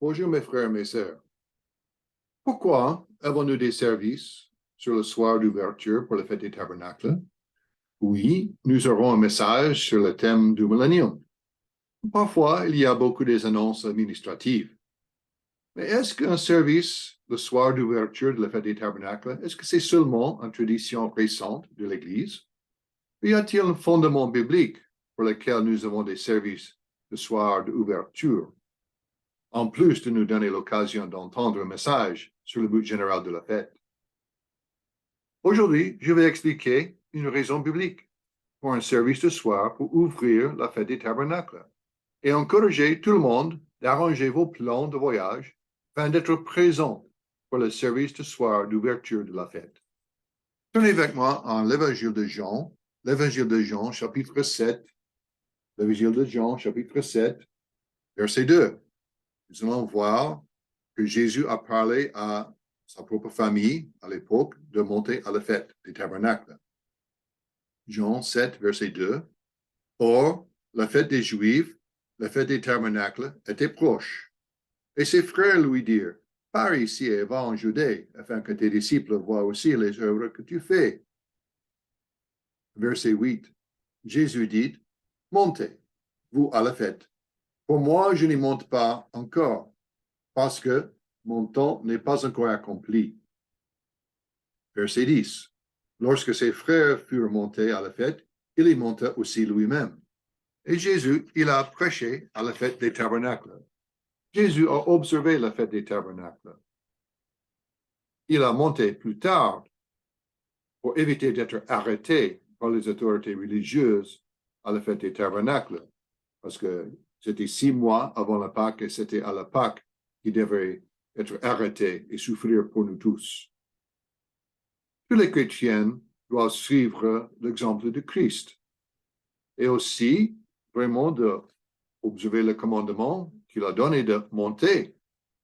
Bonjour mes frères et mes sœurs. Pourquoi avons-nous des services sur le soir d'ouverture pour la fête des tabernacles? Oui, nous aurons un message sur le thème du millénium. Parfois, il y a beaucoup d'annonces administratives. Mais est-ce qu'un service le soir d'ouverture de la fête des tabernacles, est-ce que c'est seulement une tradition récente de l'Église? Y a-t-il un fondement biblique pour lequel nous avons des services le soir d'ouverture, en plus de nous donner l'occasion d'entendre un message sur le but général de la fête? Aujourd'hui, je vais expliquer une raison biblique pour un service de soir pour ouvrir la fête des tabernacles et encourager tout le monde d'arranger vos plans de voyage afin d'être présent pour le service de soir d'ouverture de la fête. Tournez avec moi en l'Évangile de Jean, chapitre 7, l'Évangile de Jean, chapitre 7, verset 2. Nous allons voir que Jésus a parlé à sa propre famille à l'époque de monter à la fête des tabernacles. Jean 7, verset 2. Or, la fête des Juifs, la fête des tabernacles, était proche. Et ses frères lui dirent, pars ici et va en Judée, afin que tes disciples voient aussi les œuvres que tu fais. Verset 8. Jésus dit, montez, vous à la fête. Pour moi, je n'y monte pas encore, parce que mon temps n'est pas encore accompli. Verset 10. Lorsque ses frères furent montés à la fête, il y monta aussi lui-même. Et Jésus, il a prêché à la fête des tabernacles. Jésus a observé la fête des tabernacles. Il a monté plus tard pour éviter d'être arrêté par les autorités religieuses à la fête des tabernacles, parce que c'était 6 mois avant la Pâque et c'était à la Pâque qu'il devait être arrêté et souffrir pour nous tous. Tous les chrétiens doivent suivre l'exemple de Christ et aussi vraiment d'observer le commandement qu'il a donné de monter,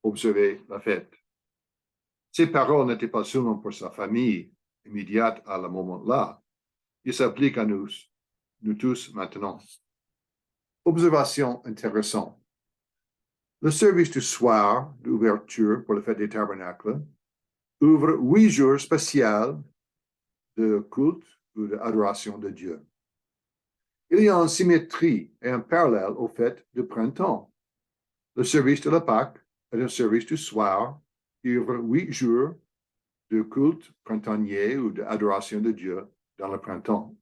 observer la fête. Ces paroles n'étaient pas seulement pour sa famille immédiate à ce moment-là, ils s'appliquent à nous tous maintenant. Observation intéressante. Le service du soir d'ouverture pour la fête des tabernacles ouvre 8 jours spéciaux de culte ou d'adoration de Dieu. Il y a une symétrie et un parallèle aux fêtes de printemps. Le service de la Pâque est un service du soir qui ouvre 8 jours de culte printanier ou d'adoration de Dieu dans le printemps.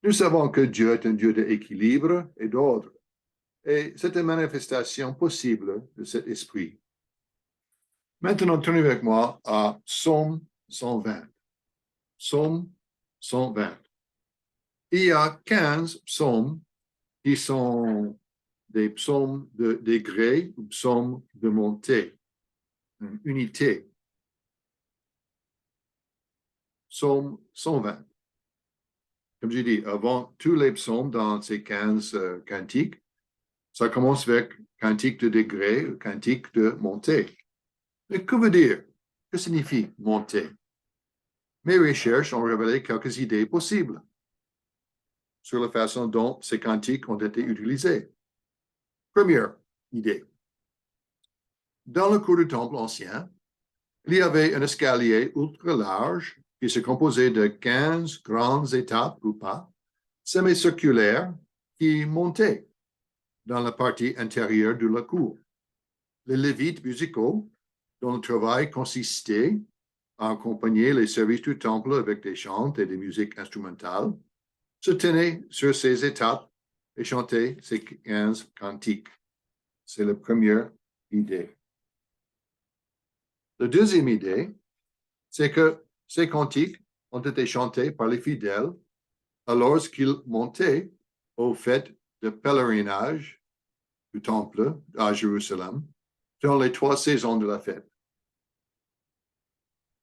Nous savons que Dieu est un Dieu d'équilibre et d'ordre, et c'est une manifestation possible de cet esprit. Maintenant, tournez avec moi à Psaume 120. Psaume 120. Il y a 15 psaumes qui sont des psaumes de degré ou psaumes de montée, une unité. Psaume 120. Comme je dis, avant tous les psaumes dans ces 15 cantiques, ça commence avec cantique de degré, cantique de montée. Mais que veut dire? Que signifie monter? Mes recherches ont révélé quelques idées possibles sur la façon dont ces cantiques ont été utilisés. Première idée. Dans le cours du temple ancien, il y avait un escalier ultra large qui se composait de 15 grandes étapes ou pas, semi-circulaires, qui montaient dans la partie intérieure de la cour. Les lévites musicaux, dont le travail consistait à accompagner les services du temple avec des chants et des musiques instrumentales, se tenaient sur ces étapes et chantaient ces 15 cantiques. C'est la première idée. La deuxième idée, c'est que ces cantiques ont été chantés par les fidèles alors qu'ils montaient aux fêtes de pèlerinage du temple à Jérusalem dans les 3 saisons de la fête.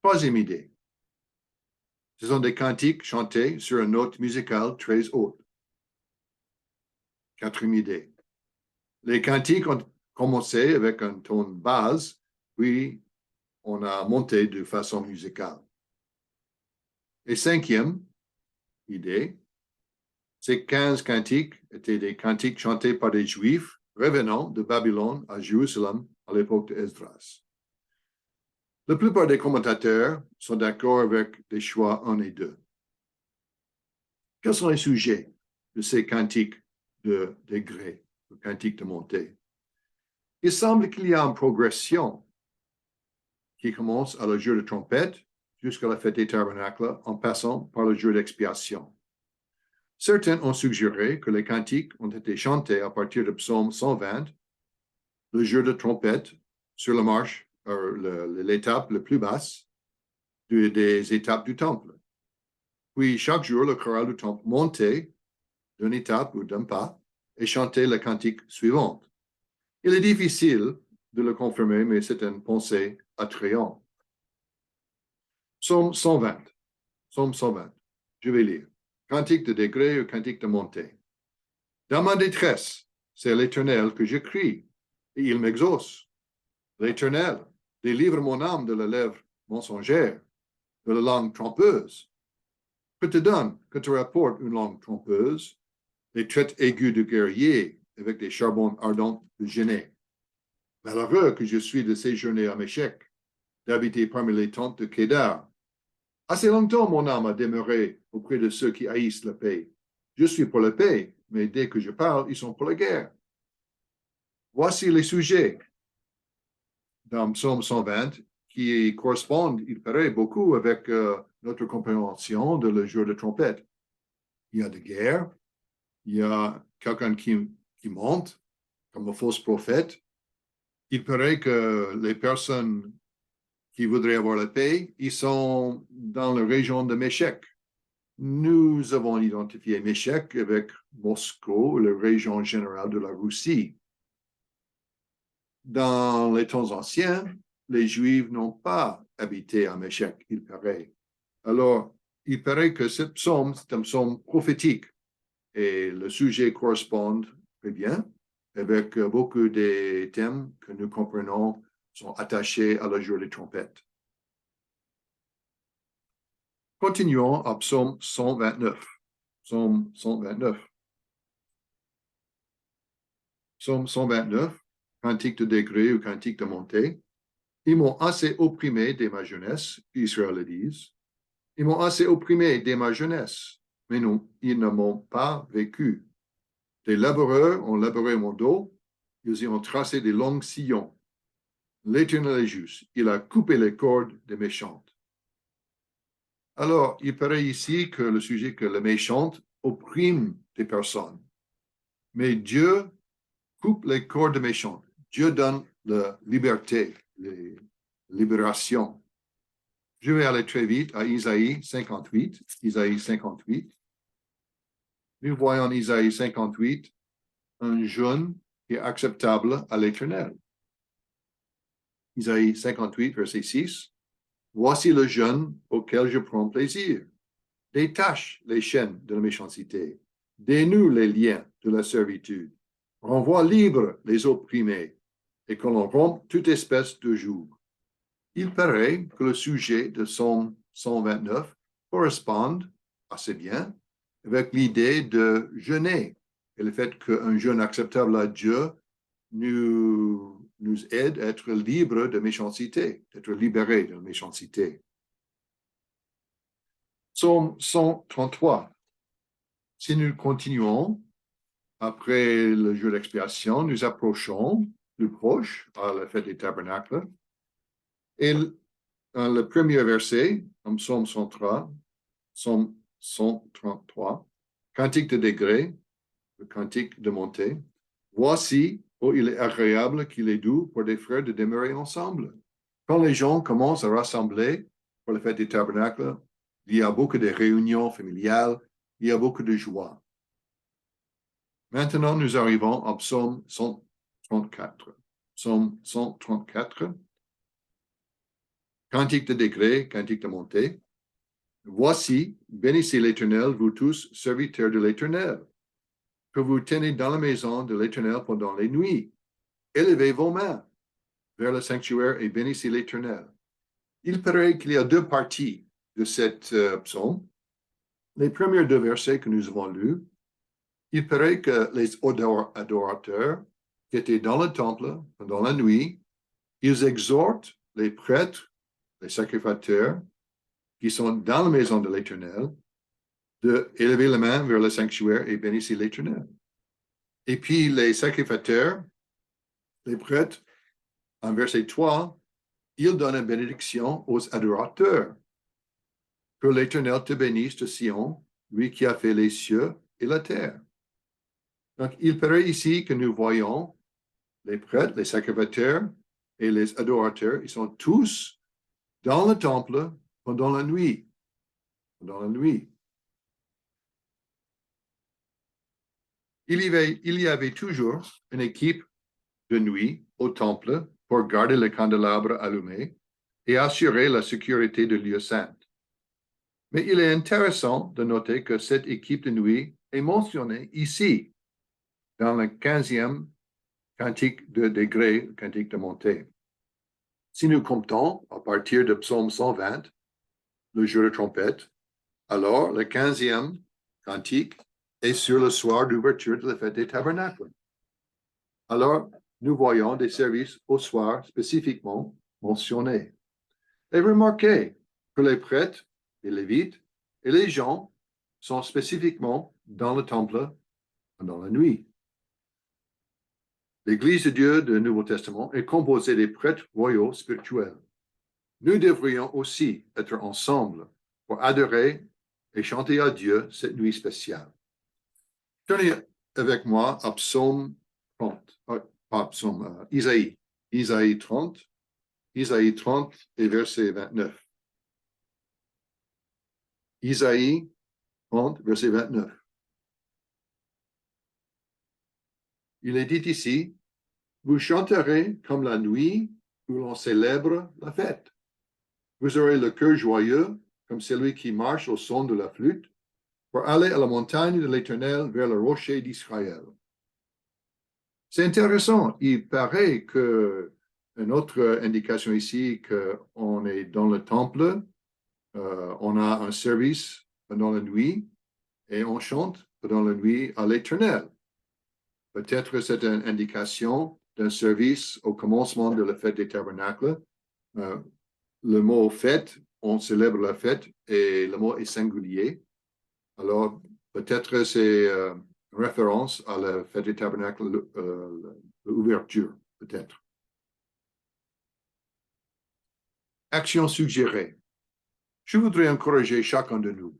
Troisième idée. Ce sont des cantiques chantés sur une note musicale très haute. Quatrième idée. Les cantiques ont commencé avec un ton basse, puis on a monté de façon musicale. Et cinquième idée, ces 15 cantiques étaient des cantiques chantés par des Juifs revenant de Babylone à Jérusalem à l'époque d'Esdras. La plupart des commentateurs sont d'accord avec les choix 1 et 2. Quels sont les sujets de ces cantiques de degrés, de cantiques de montée? Il semble qu'il y a une progression qui commence à le jour de trompette jusqu'à la fête des tabernacles en passant par le jour d'expiation. Certains ont suggéré que les cantiques ont été chantés à partir du psaume 120, le jour de trompette, sur la marche, l'étape la plus basse des étapes du temple. Puis chaque jour, le choral du temple montait d'une étape ou d'un pas et chantait la cantique suivante. Il est difficile de le confirmer, mais c'est une pensée attrayante. Psaume 120. Psaume 120. Je vais lire. Cantique de degré ou cantique de montée. Dans ma détresse, c'est l'Éternel que je crie, et il m'exauce. L'Éternel, délivre mon âme de la lèvre mensongère, de la langue trompeuse. Que te donne, que te rapporte une langue trompeuse, les traites aiguës de guerrier avec des charbons ardents de gêner. Malheureux que je suis de séjourner à Méchec, d'habiter parmi les tentes de Kédar. Assez longtemps, mon âme a demeuré auprès de ceux qui haïssent la paix. Je suis pour la paix, mais dès que je parle, ils sont pour la guerre. Voici les sujets dans Psaume 120 qui correspondent, il paraît, beaucoup avec notre compréhension de le jour de trompette. Il y a de guerre, il y a quelqu'un qui monte comme un faux prophète. Il paraît que les personnes qui voudraient avoir la paix, ils sont dans la région de Méchec. Nous avons identifié Méchec avec Moscou, la région générale de la Russie. Dans les temps anciens, les Juifs n'ont pas habité à Méchec, il paraît. Alors, il paraît que ce psaume, c'est un psaume prophétique et le sujet correspond très bien avec beaucoup des thèmes que nous comprenons sont attachés à la jour des trompettes. Continuons à psaume 129. Psaume 129. Psaume 129, cantique de degré ou cantique de montée. Ils m'ont assez opprimé dès ma jeunesse, Israël le dit. Ils m'ont assez opprimé dès ma jeunesse, mais non, ils ne m'ont pas vécu. Des laboureurs ont labouré mon dos, ils y ont tracé des longs sillons. L'Éternel est juste, il a coupé les cordes des méchantes. Alors, il paraît ici que le sujet que les méchantes oppriment des personnes. Mais Dieu coupe les cordes des méchantes. Dieu donne la liberté, la libération. Je vais aller très vite à Isaïe 58. Isaïe 58. Nous voyons en Isaïe 58 un jeûne qui est acceptable à l'Éternel. Isaïe 58, verset 6. Voici le jeûne auquel je prends plaisir. Détache les chaînes de la méchanceté. Dénoue les liens de la servitude. Renvoie libre les opprimés et que l'on rompe toute espèce de joug. Il paraît que le sujet de Psaume 129 correspond assez bien avec l'idée de jeûner et le fait qu'un jeûne acceptable à Dieu nous aide à être libres de méchanceté, d'être libérés de méchanceté. Psaume 133. Si nous continuons, après le jour d'expiation, nous approchons plus proche à la fête des tabernacles. Et dans le premier verset, en Psaume 103, Psaume 133, cantique de degré, le cantique de montée. Voici, oh, il est agréable qu'il est doux pour des frères de demeurer ensemble. Quand les gens commencent à rassembler pour la fête des tabernacles, il y a beaucoup de réunions familiales, il y a beaucoup de joie. Maintenant, nous arrivons au psaume 134. Psaume 134. Cantique de degré, cantique de montée. Voici, bénissez l'Éternel, vous tous, serviteurs de l'Éternel, que vous tenez dans la maison de l'Éternel pendant les nuits. Élevez vos mains vers le sanctuaire et bénissez l'Éternel. Il paraît qu'il y a deux parties de cette psaume. Les premiers deux versets que nous avons lus, il paraît que les adorateurs qui étaient dans le temple pendant la nuit Ils exhortent les prêtres, les sacrificateurs qui sont dans la maison de l'Éternel d'élever la main vers le sanctuaire et bénir l'Éternel. Et puis les sacrificateurs, les prêtres, en verset 3, ils donnent une bénédiction aux adorateurs. Que l'Éternel te bénisse de Sion, lui qui a fait les cieux et la terre. Donc, il paraît ici que nous voyons les prêtres, les sacrificateurs et les adorateurs, ils sont tous dans le temple pendant la nuit. Pendant la nuit. Il y avait toujours une équipe de nuit au temple pour garder le candélabre allumé et assurer la sécurité du lieu saint. Mais il est intéressant de noter que cette équipe de nuit est mentionnée ici, dans le 15e cantique de degré, cantique de montée. Si nous comptons à partir de psaume 120, le jour de trompette, alors le 15e cantique est sur le soir d'ouverture de la fête des tabernacles. Alors, nous voyons des services au soir spécifiquement mentionnés. Et remarquez que les prêtres, les lévites et les gens sont spécifiquement dans le temple pendant la nuit. L'Église de Dieu du Nouveau Testament est composée des prêtres royaux spirituels. Nous devrions aussi être ensemble pour adorer et chanter à Dieu cette nuit spéciale. Tenez avec moi à Psaume 30, pas Psaume, Isaïe. Isaïe 30 et verset 29. Isaïe 30, verset 29. Il est dit ici, vous chanterez comme la nuit où l'on célèbre la fête. Vous aurez le cœur joyeux comme celui qui marche au son de la flûte pour aller à la montagne de l'Éternel vers le rocher d'Israël. C'est intéressant. Il paraît qu'une autre indication ici qu'on est dans le temple, on a un service pendant la nuit et on chante pendant la nuit à l'Éternel. Peut-être c'est une indication d'un service au commencement de la fête des tabernacles. Le mot fête, on célèbre la fête et le mot est singulier. Alors, peut-être c'est une référence à la fête des tabernacles, l'ouverture, peut-être. Action suggérée. Je voudrais encourager chacun de nous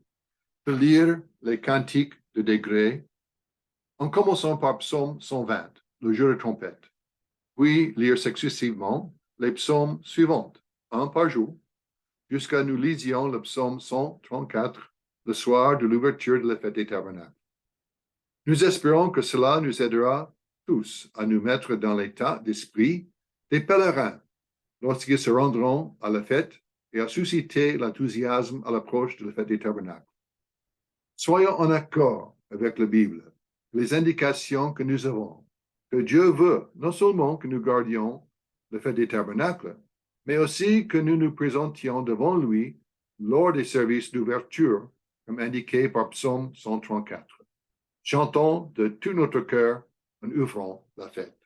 de lire les cantiques de degré en commençant par psaume 120, le jour de trompette, puis lire successivement les psaumes suivants, un par jour, jusqu'à nous lisions le psaume 134, le soir de l'ouverture de la fête des tabernacles. Nous espérons que cela nous aidera tous à nous mettre dans l'état d'esprit des pèlerins lorsqu'ils se rendront à la fête et à susciter l'enthousiasme à l'approche de la fête des tabernacles. Soyons en accord avec la Bible, les indications que nous avons, que Dieu veut non seulement que nous gardions la fête des tabernacles, mais aussi que nous nous présentions devant lui lors des services d'ouverture, comme indiqué par Psaume 134. Chantons de tout notre cœur en ouvrant la fête.